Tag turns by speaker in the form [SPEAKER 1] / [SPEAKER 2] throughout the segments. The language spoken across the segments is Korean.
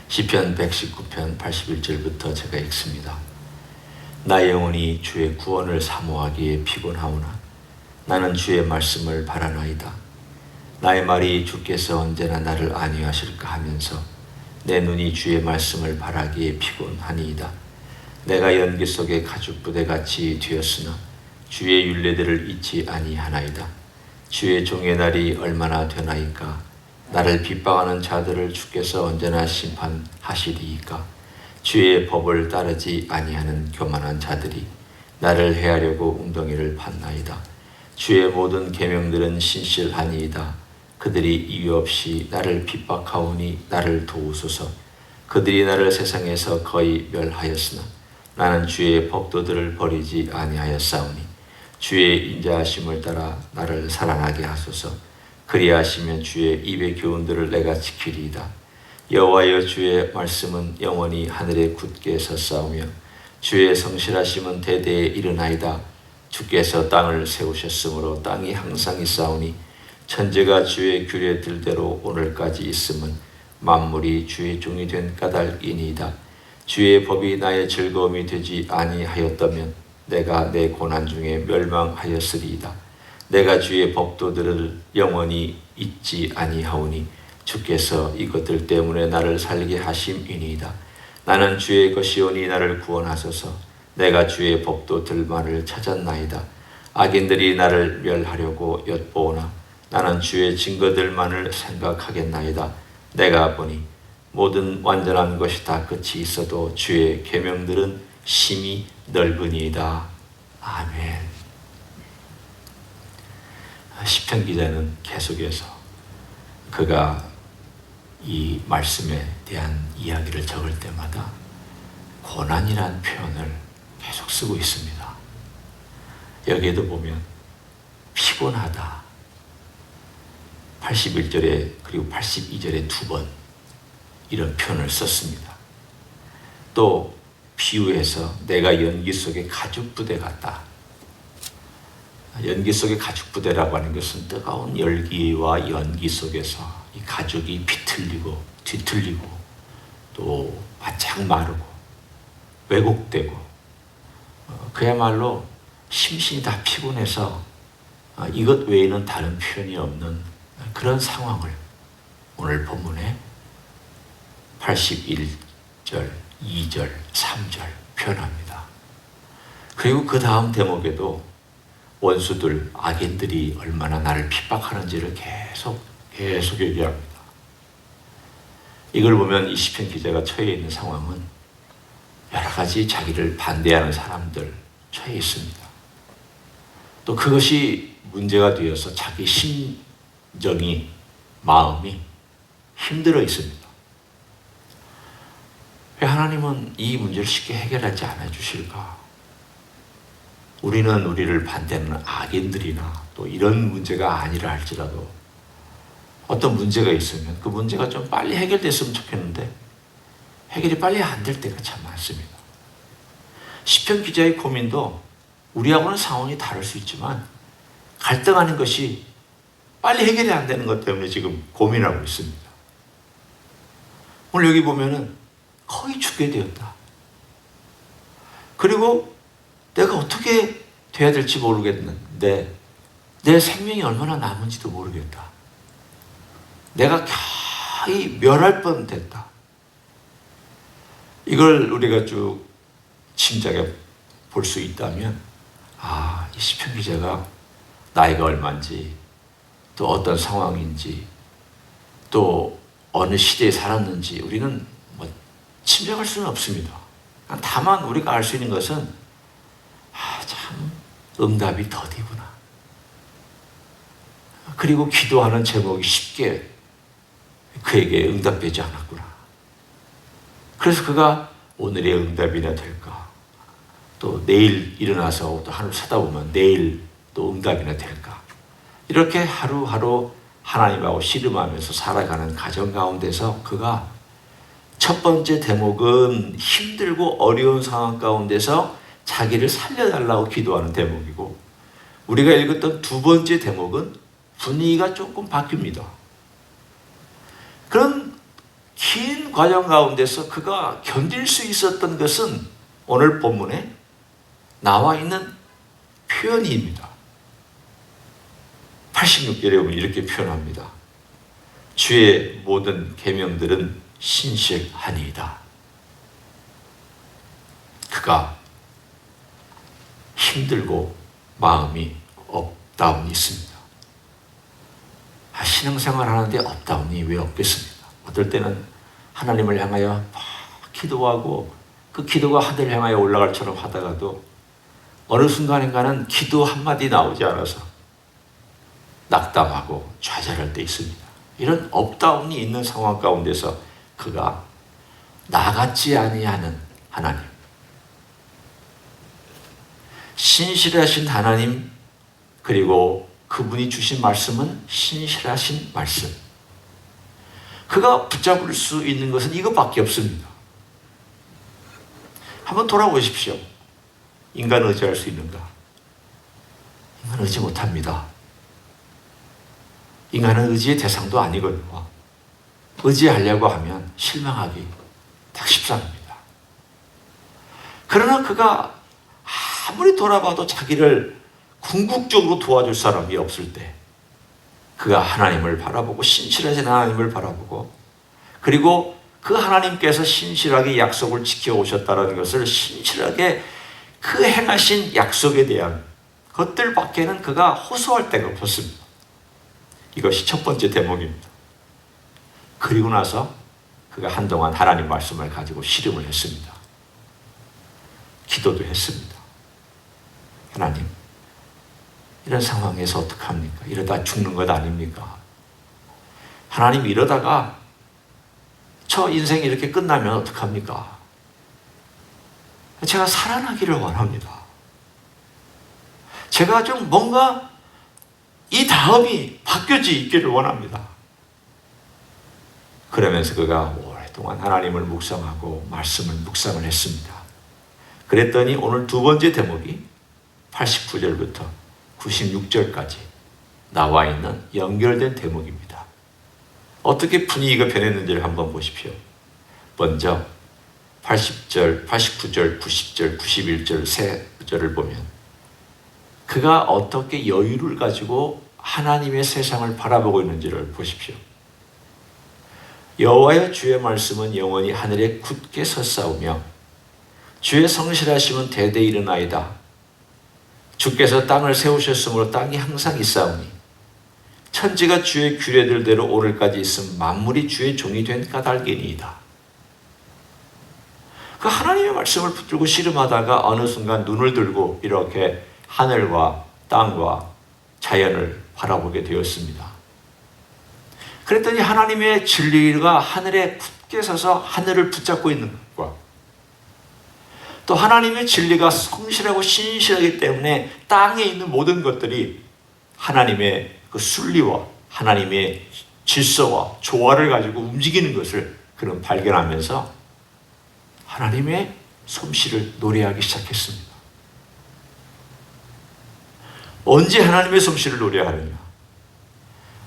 [SPEAKER 1] 시편 119편 81절부터 제가 읽습니다. 나의 영혼이 주의 구원을 사모하기에 피곤하오나 나는 주의 말씀을 바라나이다. 나의 말이 주께서 언제나 나를 안위하실까 하면서 내 눈이 주의 말씀을 바라기에 피곤하니이다. 내가 연기 속에 가죽부대같이 되었으나 주의 율례들을 잊지 아니하나이다. 주의 종의 날이 얼마나 되나이까. 나를 핍박하는 자들을 주께서 언제나 심판하시리이까. 주의 법을 따르지 아니하는 교만한 자들이 나를 해하려고 웅덩이를 팠나이다. 주의 모든 계명들은 신실하니이다. 그들이 이유 없이 나를 핍박하오니 나를 도우소서. 그들이 나를 세상에서 거의 멸하였으나 나는 주의 법도들을 버리지 아니하였사오니 주의 인자하심을 따라 나를 살아나게 하소서. 그리하시면 주의 입의 교훈들을 내가 지키리이다. 여호와여, 주의 말씀은 영원히 하늘에 굳게 섰사오며 주의 성실하심은 대대에 이르나이다. 주께서 땅을 세우셨으므로 땅이 항상 있사오니 천지가 주의 규례들대로 오늘까지 있음은 만물이 주의 종이 된 까닭이니이다. 주의 법이 나의 즐거움이 되지 아니하였다면 내가 내 고난 중에 멸망하였으리이다. 내가 주의 법도들을 영원히 잊지 아니하오니 주께서 이것들 때문에 나를 살게 하심이니이다. 나는 주의 것이오니 나를 구원하소서. 내가 주의 법도들만을 찾았나이다. 악인들이 나를 멸하려고 엿보오나 나는 주의 증거들만을 생각하겠나이다. 내가 보니 모든 완전한 것이 다 끝이 있어도 주의 계명들은 심히 넓으니이다. 아멘. 시편 기자는 계속해서 그가 이 말씀에 대한 이야기를 적을 때마다 고난이란 표현을 계속 쓰고 있습니다. 여기에도 보면 피곤하다 81절에 그리고 82절에 2번 이런 표현을 썼습니다. 또 비유해서 내가 연기 속에 가죽부대 같다. 연기 속의 가죽부대라고 하는 것은 뜨거운 열기와 연기 속에서 이 가죽이 비틀리고 뒤틀리고 또 바짝 마르고 왜곡되고 그야말로 심신이 다 피곤해서 이것 외에는 다른 표현이 없는 그런 상황을 오늘 본문에 81절, 2절, 3절 표현합니다. 그리고 그 다음 대목에도 원수들, 악인들이 얼마나 나를 핍박하는지를 계속 얘기합니다. 이걸 보면 이 시편 기자가 처해 있는 상황은 여러 가지 자기를 반대하는 사람들 처해 있습니다. 또 그것이 문제가 되어서 자기 심정이, 마음이 힘들어 있습니다. 왜 하나님은 이 문제를 쉽게 해결하지 않아 주실까? 우리는 우리를 반대하는 악인들이나 또 이런 문제가 아니라 할지라도 어떤 문제가 있으면 그 문제가 좀 빨리 해결됐으면 좋겠는데 해결이 빨리 안 될 때가 참 많습니다. 시편 기자의 고민도 우리하고는 상황이 다를 수 있지만 갈등하는 것이 빨리 해결이 안 되는 것 때문에 지금 고민하고 있습니다. 오늘 여기 보면은 거의 죽게 되었다. 그리고 내가 어떻게 돼야 될지 모르겠는데 내 생명이 얼마나 남은지도 모르겠다. 내가 거의 멸할 뻔 됐다. 이걸 우리가 쭉 짐작해 볼 수 있다면 이 시편 기자가 나이가 얼마인지 또 어떤 상황인지 또 어느 시대에 살았는지 우리는 짐작할 수는 없습니다. 다만 우리가 알 수 있는 것은 참 응답이 더디구나. 그리고 기도하는 제목이 쉽게 그에게 응답되지 않았구나. 그래서 그가 오늘의 응답이나 될까? 또 내일 일어나서 또 하루 쳐다보면 내일 또 응답이나 될까? 이렇게 하루하루 하나님하고 씨름하면서 살아가는 가정 가운데서 그가 첫 번째 대목은 힘들고 어려운 상황 가운데서 자기를 살려달라고 기도하는 대목이고 우리가 읽었던 두 번째 대목은 분위기가 조금 바뀝니다. 그런 긴 과정 가운데서 그가 견딜 수 있었던 것은 오늘 본문에 나와 있는 표현입니다. 86절에 보면 이렇게 표현합니다. 주의 모든 계명들은 신실하니이다. 그가 힘들고 마음이 업다운이 있습니다. 신앙생활 하는데 업다운이 왜 없겠습니까? 어떨 때는 하나님을 향하여 막 기도하고 그 기도가 하늘 향하여 올라갈 처럼 하다가도 어느 순간인가는 기도 한마디 나오지 않아서 낙담하고 좌절할 때 있습니다. 이런 업다운이 있는 상황 가운데서 그가 나같지 아니하는 하나님, 신실하신 하나님, 그리고 그분이 주신 말씀은 신실하신 말씀. 그가 붙잡을 수 있는 것은 이것밖에 없습니다. 한번 돌아보십시오. 인간을 의지할 수 있는가? 인간은 의지 못합니다. 인간은 의지의 대상도 아니거든요. 의지하려고 하면 실망하기 딱 십상입니다. 그러나 그가 아무리 돌아봐도 자기를 궁극적으로 도와줄 사람이 없을 때 그가 하나님을 바라보고 신실하신 하나님을 바라보고 그리고 그 하나님께서 신실하게 약속을 지켜오셨다는 것을 신실하게 그 행하신 약속에 대한 것들밖에는 그가 호소할 데가 없었습니다. 이것이 첫 번째 대목입니다. 그리고 나서 그가 한동안 하나님 말씀을 가지고 씨름을 했습니다. 기도도 했습니다. 하나님, 이런 상황에서 어떡합니까? 이러다 죽는 것 아닙니까? 하나님, 이러다가 저 인생이 이렇게 끝나면 어떡합니까? 제가 살아나기를 원합니다. 제가 좀 뭔가 이 다음이 바뀌어져 있기를 원합니다. 그러면서 그가 오랫동안 하나님을 묵상하고 말씀을 묵상을 했습니다. 그랬더니 오늘 두 번째 대목이 89절부터 96절까지 나와 있는 연결된 대목입니다. 어떻게 분위기가 변했는지를 한번 보십시오. 먼저 80절, 89절, 90절, 91절 세 절을 보면 그가 어떻게 여유를 가지고 하나님의 세상을 바라보고 있는지를 보십시오. 여호와의 주의 말씀은 영원히 하늘에 굳게 섰사오며 주의 성실하심은 대대 일어나이다. 주께서 땅을 세우셨으므로 땅이 항상 있사오니 천지가 주의 규례들대로 오늘까지 있음 만물이 주의 종이 된 까닭이니이다. 그 하나님의 말씀을 붙들고 씨름하다가 어느 순간 눈을 들고 이렇게 하늘과 땅과 자연을 바라보게 되었습니다. 그랬더니 하나님의 진리가 하늘에 굳게 서서 하늘을 붙잡고 있는 것과 또 하나님의 진리가 성실하고 신실하기 때문에 땅에 있는 모든 것들이 하나님의 그 순리와 하나님의 질서와 조화를 가지고 움직이는 것을 그는 발견하면서 하나님의 솜씨를 노래하기 시작했습니다. 언제 하나님의 솜씨를 노래하느냐?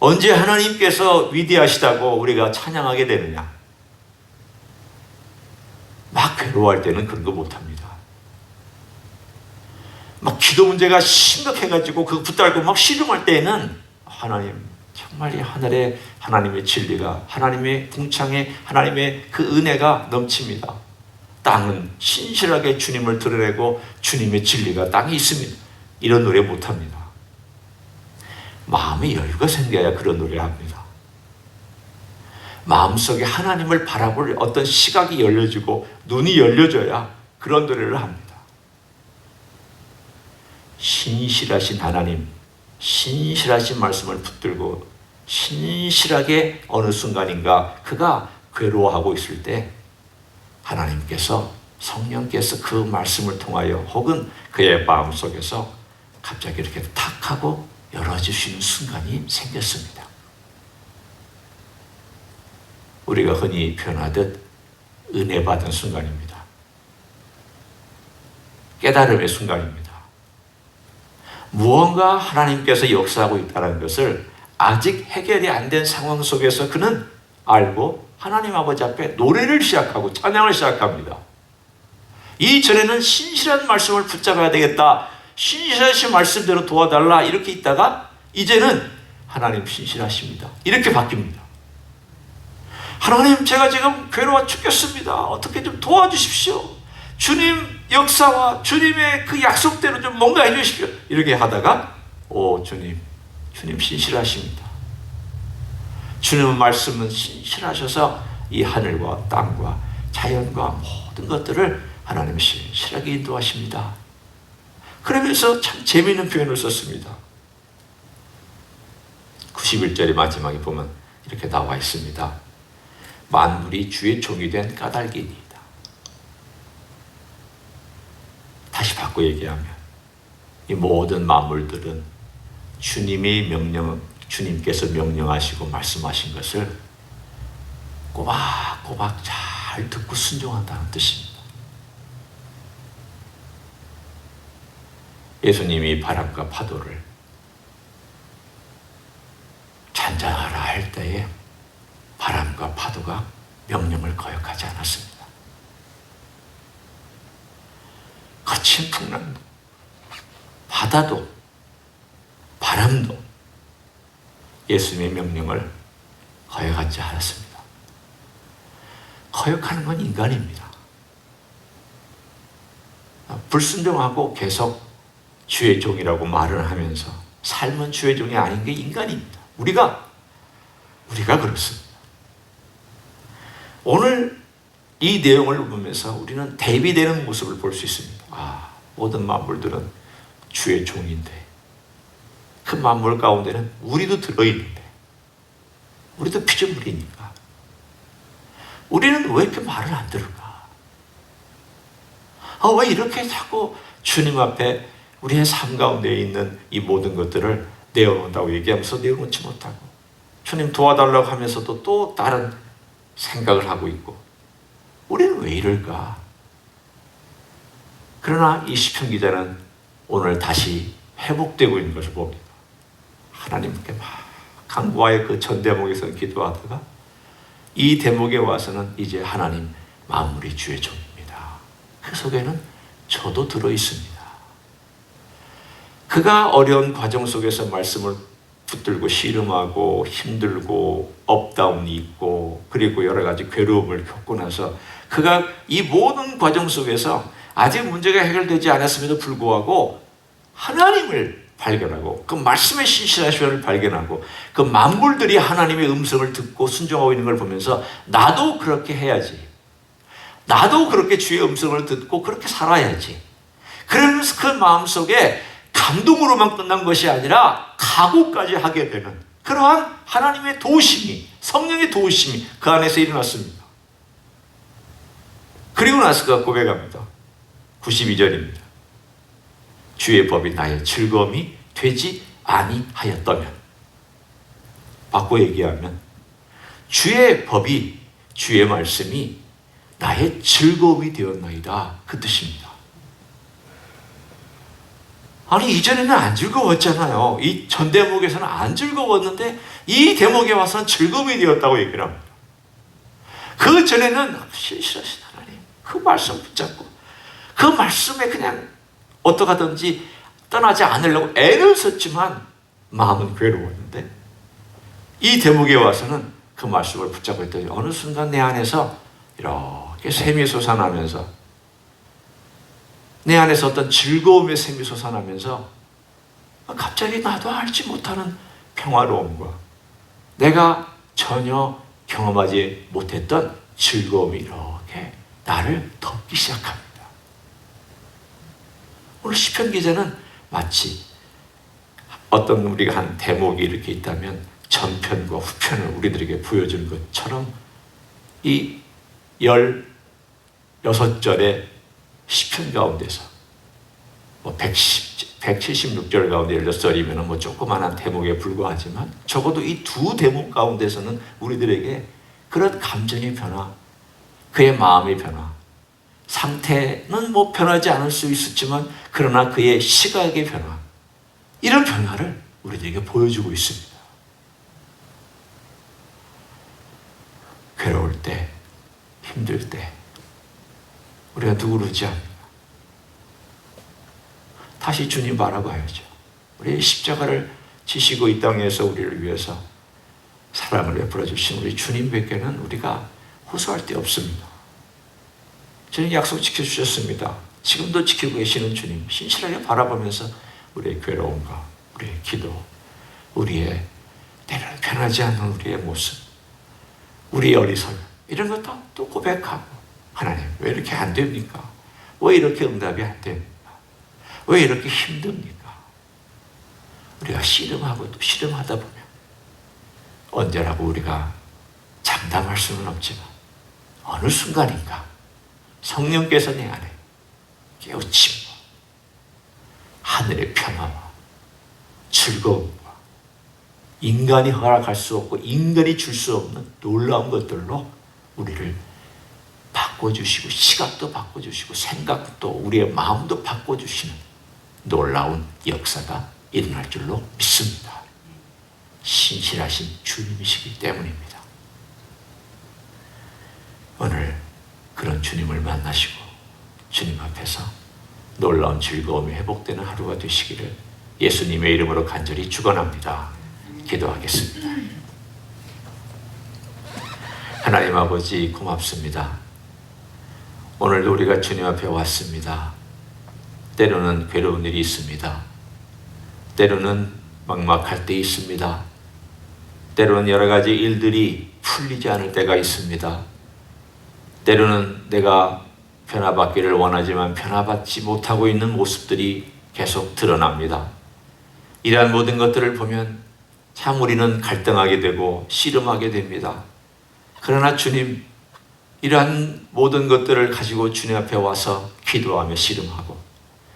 [SPEAKER 1] 언제 하나님께서 위대하시다고 우리가 찬양하게 되느냐? 막 괴로워할 때는 그런 거 못합니다. 막 기도 문제가 심각해가지고 그거 붙들고 막 씨름할 때에는 하나님, 정말 이 하늘에 하나님의 진리가, 하나님의 궁창에 하나님의 그 은혜가 넘칩니다. 땅은 신실하게 주님을 드러내고 주님의 진리가 땅에 있습니다. 이런 노래 못합니다. 마음의 여유가 생겨야 그런 노래를 합니다. 마음속에 하나님을 바라볼 어떤 시각이 열려지고 눈이 열려져야 그런 노래를 합니다. 신실하신 하나님, 신실하신 말씀을 붙들고 신실하게 어느 순간인가 그가 괴로워하고 있을 때 하나님께서 성령께서 그 말씀을 통하여 혹은 그의 마음속에서 갑자기 이렇게 탁 하고 열어주시는 순간이 생겼습니다. 우리가 흔히 표현하듯 은혜 받은 순간입니다. 깨달음의 순간입니다. 무언가 하나님께서 역사하고 있다는 것을 아직 해결이 안 된 상황 속에서 그는 알고 하나님 아버지 앞에 노래를 시작하고 찬양을 시작합니다. 이전에는 신실한 말씀을 붙잡아야 되겠다, 신실하신 말씀대로 도와달라 이렇게 있다가 이제는 하나님 신실하십니다 이렇게 바뀝니다. 하나님, 제가 지금 괴로워 죽겠습니다. 어떻게 좀 도와주십시오. 주님 역사와 주님의 그 약속대로 좀 뭔가 해주십시오. 이렇게 하다가 주님 신실하십니다. 주님의 말씀은 신실하셔서 이 하늘과 땅과 자연과 모든 것들을 하나님이 신실하게 인도하십니다. 그러면서 참 재미있는 표현을 썼습니다. 91절의 마지막에 보면 이렇게 나와 있습니다. 만물이 주의 종이 된 까닭이니이다. 다시 바꿔 얘기하면 이 모든 만물들은 주님께서 명령하시고 말씀하신 것을 꼬박꼬박 잘 듣고 순종한다는 뜻입니다. 예수님이 바람과 파도를 잔잔하라 할 때에 바람과 파도가 명령을 거역하지 않았습니다. 거친 풍랑도, 바다도, 바람도 예수님의 명령을 거역하지 않았습니다. 거역하는 건 인간입니다. 불순종하고 계속 주의 종이라고 말을 하면서 삶은 주의 종이 아닌 게 인간입니다. 우리가 그렇습니다. 오늘 이 내용을 보면서 우리는 대비되는 모습을 볼 수 있습니다. 모든 만물들은 주의 종인데 그 만물 가운데는 우리도 들어있는데 우리도 피조물이니까 우리는 왜 이렇게 말을 안 들을까? 왜 이렇게 자꾸 주님 앞에 우리의 삶 가운데 있는 이 모든 것들을 내어놓는다고 얘기하면서 내어놓지 못하고 주님 도와달라고 하면서도 또 다른 생각을 하고 있고 우리는 왜 이럴까? 그러나 이 시편 기자는 오늘 다시 회복되고 있는 것을 봅니다. 하나님께 막 간구하여 그 전 대목에서 기도하다가 이 대목에 와서는 이제 하나님 만물이 주의 종입니다. 그 속에는 저도 들어있습니다. 그가 어려운 과정 속에서 말씀을 붙들고 씨름하고 힘들고 업다운이 있고 그리고 여러 가지 괴로움을 겪고 나서 그가 이 모든 과정 속에서 아직 문제가 해결되지 않았음에도 불구하고 하나님을 발견하고 그 말씀의 신실하심을 발견하고 그 만물들이 하나님의 음성을 듣고 순종하고 있는 걸 보면서 나도 그렇게 해야지, 나도 그렇게 주의 음성을 듣고 그렇게 살아야지, 그러면서 그 마음속에 감동으로만 끝난 것이 아니라 각오까지 하게 되는 그러한 하나님의 도우심이, 성령의 도우심이 그 안에서 일어났습니다. 그리고 나서 그가 고백합니다. 92절입니다. 주의 법이 나의 즐거움이 되지 아니하였다면, 바꿔 얘기하면 주의 법이, 주의 말씀이 나의 즐거움이 되었나이다, 그 뜻입니다. 아니, 이전에는 안 즐거웠잖아요. 이 전 대목에서는 안 즐거웠는데 이 대목에 와서는 즐거움이 되었다고 얘기를 합니다. 그 전에는 신실하신 하나님, 그 말씀 붙잡고 그 말씀에 그냥 어떡하든지 떠나지 않으려고 애를 썼지만 마음은 괴로웠는데 이 대목에 와서는 그 말씀을 붙잡고 있더니 어느 순간 내 안에서 이렇게 샘이 솟아나면서, 내 안에서 어떤 즐거움의 샘이 솟아나면서 갑자기 나도 알지 못하는 평화로움과 내가 전혀 경험하지 못했던 즐거움이 이렇게 나를 덮기 시작합니다. 오늘 시편 기자는 마치 어떤 우리가 한 대목이 이렇게 있다면 전편과 후편을 우리들에게 보여준 것처럼 이 16절의 시편 가운데서 176절 가운데 16절이면 조그만한 대목에 불과하지만 적어도 이 두 대목 가운데서는 우리들에게 그런 감정의 변화, 그의 마음의 변화, 상태는 변하지 않을 수 있었지만 그러나 그의 시각의 변화, 이런 변화를 우리들에게 보여주고 있습니다. 괴로울 힘들 때 우리가 누구를 의지합니까? 다시 주님 바라봐야죠. 우리 십자가를 지시고 이 땅에서 우리를 위해서 사랑을 베풀어 주신 우리 주님밖에는 우리가 호소할 데 없습니다. 주님 약속 지켜주셨습니다. 지금도 지키고 계시는 주님 신실하게 바라보면서 우리의 괴로움과 우리의 기도, 우리의 때로는 변하지 않는 우리의 모습, 우리의 어리석음 이런 것도 또 고백하고, 하나님 왜 이렇게 안 됩니까? 왜 이렇게 응답이 안 됩니까? 왜 이렇게 힘듭니까? 우리가 씨름하고 또 씨름하다 보면 언제라고 우리가 장담할 수는 없지만 어느 순간인가 성령께서 내 안에 깨우침과 하늘의 평화와 즐거움과 인간이 허락할 수 없고 인간이 줄 수 없는 놀라운 것들로 우리를 바꿔주시고, 시각도 바꿔주시고, 생각도, 우리의 마음도 바꿔주시는 놀라운 역사가 일어날 줄로 믿습니다. 신실하신 주님이시기 때문입니다. 오늘 그런 주님을 만나시고 주님 앞에서 놀라운 즐거움이 회복되는 하루가 되시기를 예수님의 이름으로 간절히 축원합니다. 기도하겠습니다. 하나님 아버지 고맙습니다. 오늘도 우리가 주님 앞에 왔습니다. 때로는 괴로운 일이 있습니다. 때로는 막막할 때 있습니다. 때로는 여러 가지 일들이 풀리지 않을 때가 있습니다. 때로는 내가 변화받기를 원하지만 변화받지 못하고 있는 모습들이 계속 드러납니다. 이러한 모든 것들을 보면 참 우리는 갈등하게 되고 씨름하게 됩니다. 그러나 주님, 이러한 모든 것들을 가지고 주님 앞에 와서 기도하며 씨름하고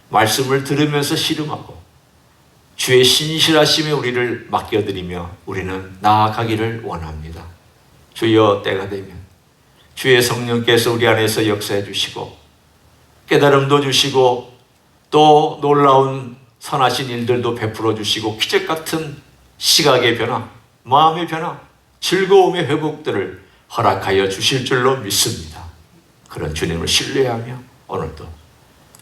[SPEAKER 1] 말씀을 들으면서 씨름하고 주의 신실하심에 우리를 맡겨드리며 우리는 나아가기를 원합니다. 주여, 때가 되면 주의 성령께서 우리 안에서 역사해 주시고 깨달음도 주시고 또 놀라운 선하신 일들도 베풀어 주시고 기적 같은 시각의 변화, 마음의 변화, 즐거움의 회복들을 허락하여 주실 줄로 믿습니다. 그런 주님을 신뢰하며 오늘도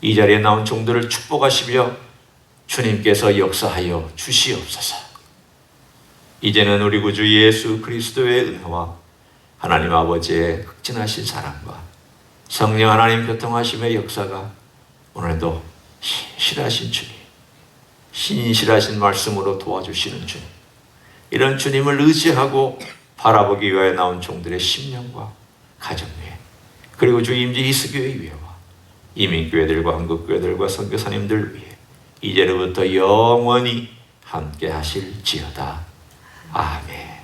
[SPEAKER 1] 이 자리에 나온 종들을 축복하시며 주님께서 역사하여 주시옵소서. 이제는 우리 구주 예수 그리스도의 은혜와 하나님 아버지의 극진하신 사랑과 성령 하나님 교통하심의 역사가 오늘도 신실하신 주님, 신실하신 말씀으로 도와주시는 주님, 이런 주님을 의지하고 바라보기 위하여 나온 종들의 심령과 가정 위에, 그리고 주 임지 히스교회 위에와 이민교회들과 한국교회들과 선교사님들 위에 이제로부터 영원히 함께 하실지어다. 아멘.